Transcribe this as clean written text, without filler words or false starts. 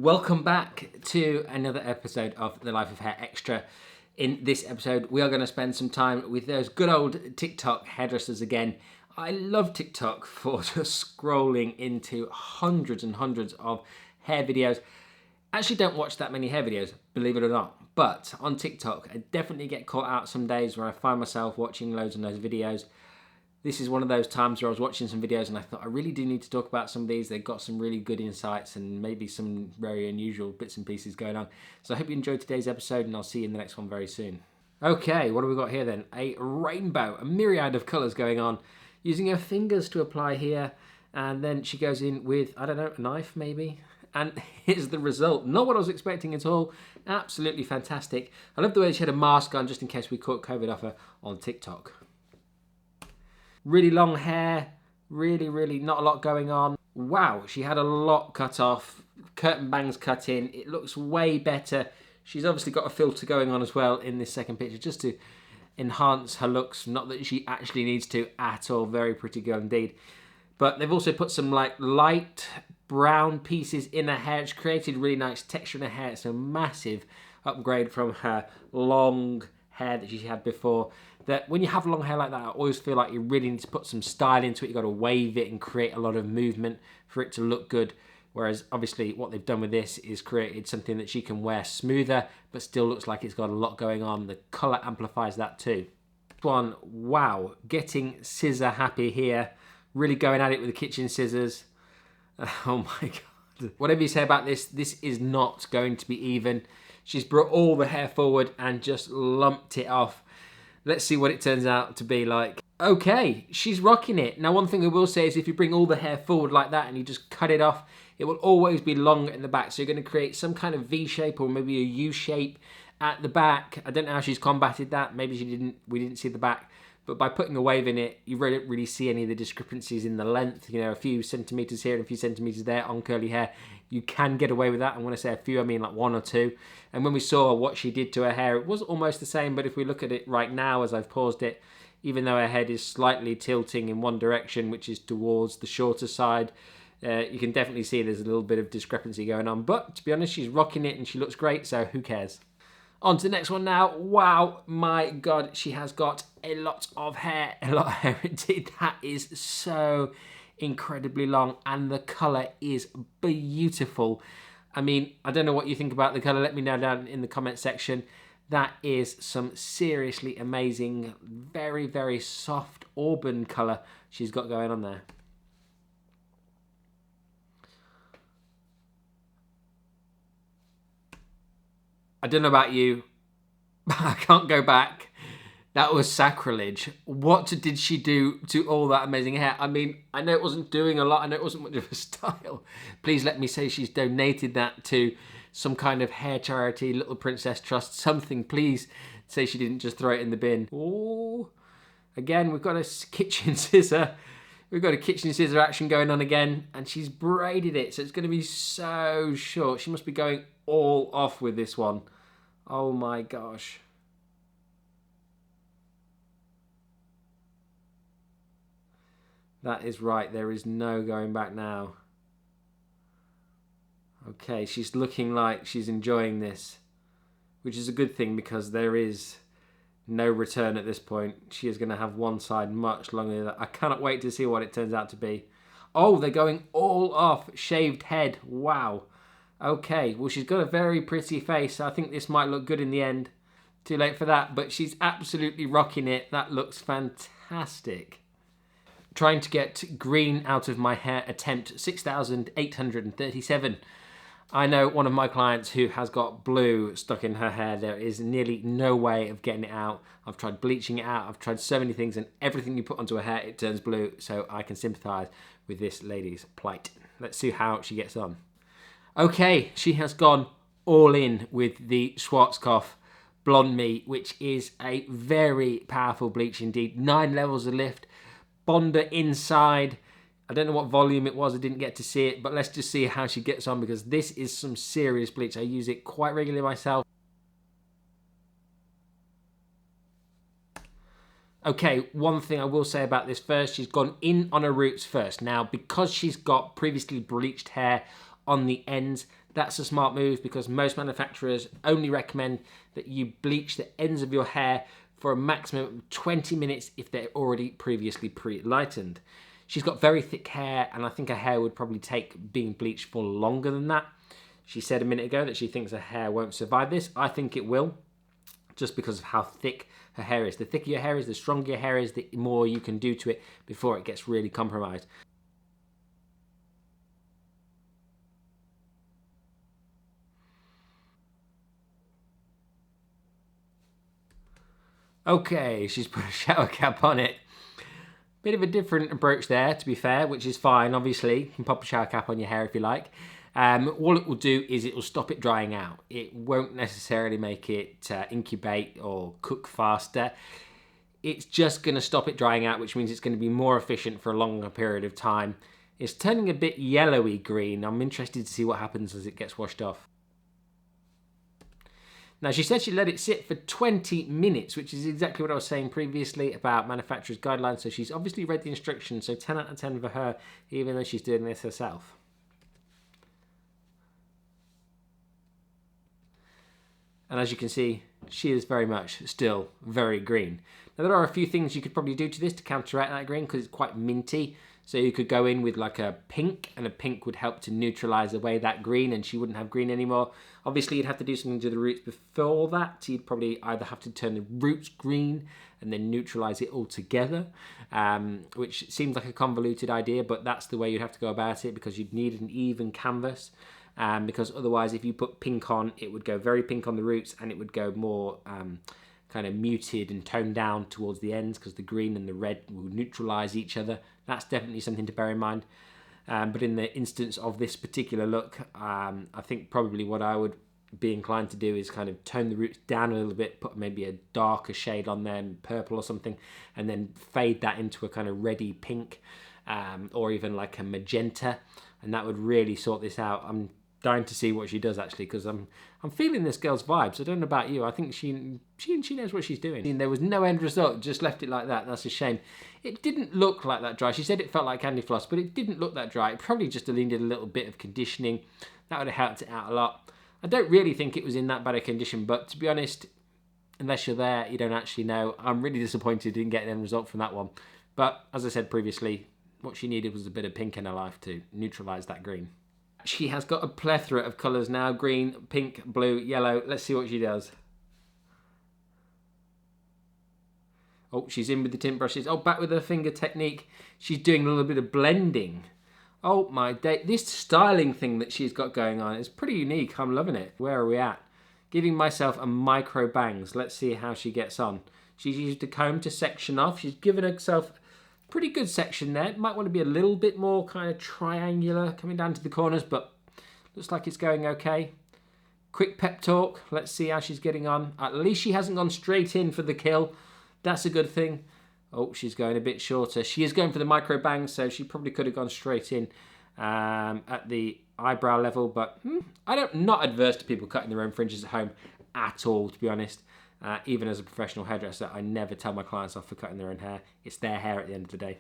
Welcome back to another episode of The Life of Hair Extra. In this episode, we are going to spend some time with those good old TikTok hairdressers again. I love TikTok for just scrolling into hundreds and hundreds of hair videos. I actually don't watch that many hair videos, believe it or not. But on TikTok, I definitely get caught out some days where I find myself watching loads and loads of videos. This is one of those times where I was watching some videos and I thought I really do need to talk about some of these. They've got some really good insights and maybe some very unusual bits and pieces going on. So I hope you enjoyed today's episode and I'll see you in the next one very soon. Okay, what have we got here then? A rainbow, a myriad of colours going on. Using her fingers to apply here, and then she goes in with, I don't know, a knife maybe? And here's the result. Not what I was expecting at all. Absolutely fantastic. I love the way she had a mask on just in case we caught COVID off her on TikTok. Really long hair, really not a lot going on. Wow, she had a lot cut off, curtain bangs cut in. It looks way better. She's obviously got a filter going on as well in this second picture just to enhance her looks. Not that she actually needs to at all. Very pretty girl indeed. But they've also put some like light brown pieces in her hair. It's created really nice texture in her hair. It's a massive upgrade from her long hair that she had before. That when you have long hair like that, I always feel like you really need to put some style into it. You've got to wave it and create a lot of movement for it to look good. Whereas obviously what they've done with this is created something that she can wear smoother, but still looks like it's got a lot going on. The colour amplifies that too. This one, wow, getting scissor happy here. Really going at it with the kitchen scissors. Oh my God. Whatever you say about this, this is not going to be even. She's brought all the hair forward and just lumped it off. Let's see what it turns out to be like. Okay, she's rocking it. Now, one thing I will say is if you bring all the hair forward like that and you just cut it off, it will always be longer in the back. So you're going to create some kind of V shape or maybe a U shape at the back. I don't know how she's combated that. Maybe we didn't see the back. But by putting a wave in it, you don't really see any of the discrepancies in the length. You know, a few centimetres here and a few centimetres there on curly hair. You can get away with that. And when I say a few, I mean like one or two. And when we saw what she did to her hair, it was almost the same. But if we look at it right now, as I've paused it, even though her head is slightly tilting in one direction, which is towards the shorter side, you can definitely see there's a little bit of discrepancy going on. But to be honest, she's rocking it and she looks great. So who cares? On to the next one now. Wow, my God, she has got a lot of hair. A lot of hair indeed. That is so incredibly long and the colour is beautiful. I mean, I don't know what you think about the colour. Let me know down in the comment section. That is some seriously amazing, very soft auburn colour she's got going on there. I don't know about you, but I can't go back. That was sacrilege. What did she do to all that amazing hair? I mean, I know it wasn't doing a lot. I know it wasn't much of a style. Please let me say she's donated that to some kind of hair charity, Little Princess Trust, something. Please say she didn't just throw it in the bin. Oh, again, we've got a kitchen scissor. We've got a kitchen scissor action going on again, and she's braided it, so it's going to be so short. She must be going all off with this one. Oh my gosh. That is right, there is no going back now. Okay, she's looking like she's enjoying this, which is a good thing because there is no return at this point. She is going to have one side much longer than that. I cannot wait to see what it turns out to be. Oh, they're going all off. Shaved head. Wow. Okay, well, she's got a very pretty face. I think this might look good in the end. Too late for that, but she's absolutely rocking it. That looks fantastic. Trying to get green out of my hair attempt 6,837. I know one of my clients who has got blue stuck in her hair. There is nearly no way of getting it out. I've tried bleaching it out. I've tried so many things, and everything you put onto her hair, it turns blue. So I can sympathise with this lady's plight. Let's see how she gets on. Okay, she has gone all in with the Schwarzkopf Blonde Me, which is a very powerful bleach indeed. 9 levels of lift, bonder inside. I don't know what volume it was, I didn't get to see it, but let's just see how she gets on because this is some serious bleach. I use it quite regularly myself. Okay, one thing I will say about this first, she's gone in on her roots first. Now, because she's got previously bleached hair on the ends, That's a smart move because most manufacturers only recommend that you bleach the ends of your hair for a maximum of 20 minutes if they're already previously pre-lightened. She's got very thick hair, and I think her hair would probably take being bleached for longer than that. She said a minute ago that she thinks her hair won't survive this. I think it will, just because of how thick her hair is. The thicker your hair is, the stronger your hair is, the more you can do to it before it gets really compromised. Okay, she's put a shower cap on it. Bit of a different approach there, to be fair, which is fine, obviously. You can pop a shower cap on your hair if you like. All it will do is it will stop it drying out. It won't necessarily make it incubate or cook faster. It's just going to stop it drying out, which means it's going to be more efficient for a longer period of time. It's turning a bit yellowy green. I'm interested to see what happens as it gets washed off. Now, she said she let it sit for 20 minutes, which is exactly what I was saying previously about manufacturer's guidelines. So she's obviously read the instructions, so 10 out of 10 for her, even though she's doing this herself. And as you can see, she is very much still very green. Now, there are a few things you could probably do to this to counteract that green because it's quite minty. So you could go in with like a pink, and a pink would help to neutralize away that green, and she wouldn't have green anymore. Obviously, you'd have to do something to the roots before that. You'd probably either have to turn the roots green and then neutralize it all together, which seems like a convoluted idea, but that's the way you'd have to go about it because you'd need an even canvas. Because otherwise, if you put pink on, it would go very pink on the roots, and it would go more kind of muted and toned down towards the ends because the green and the red will neutralize each other. That's definitely something to bear in mind. But in the instance of this particular look, I think probably what I would be inclined to do is kind of tone the roots down a little bit, put maybe a darker shade on them, purple or something, and then fade that into a kind of reddy pink or even like a magenta, and that would really sort this out. I'm dying to see what she does actually, because I'm feeling this girl's vibes. I don't know about you. I think she knows what she's doing. There was no end result, just left it like that. That's a shame. It didn't look like that dry. She said it felt like candy floss, but it didn't look that dry. It probably just needed a little bit of conditioning. That would have helped it out a lot. I don't really think it was in that bad a condition, but to be honest, unless you're there, you don't actually know. I'm really disappointed didn't get an end result from that one. But as I said previously, what she needed was a bit of pink in her life to neutralise that green. She has got a plethora of colours now. Green, pink, blue, yellow. Let's see what she does. Oh, she's in with the tint brushes. Oh, back with her finger technique. She's doing a little bit of blending. Oh my day. This styling thing that she's got going on is pretty unique. I'm loving it. Where are we at? Giving myself a micro bangs. Let's see how she gets on. She's used a comb to section off. She's given herself pretty good section there. Might want to be a little bit more kind of triangular coming down to the corners, but looks like it's going okay. Quick pep talk. Let's see how she's getting on. At least she hasn't gone straight in for the kill. That's a good thing. Oh, she's going a bit shorter. She is going for the micro bangs, so she probably could have gone straight in at the eyebrow level, but I'm not adverse to people cutting their own fringes at home at all, to be honest. Even as a professional hairdresser, I never tell my clients off for cutting their own hair. It's their hair at the end of the day.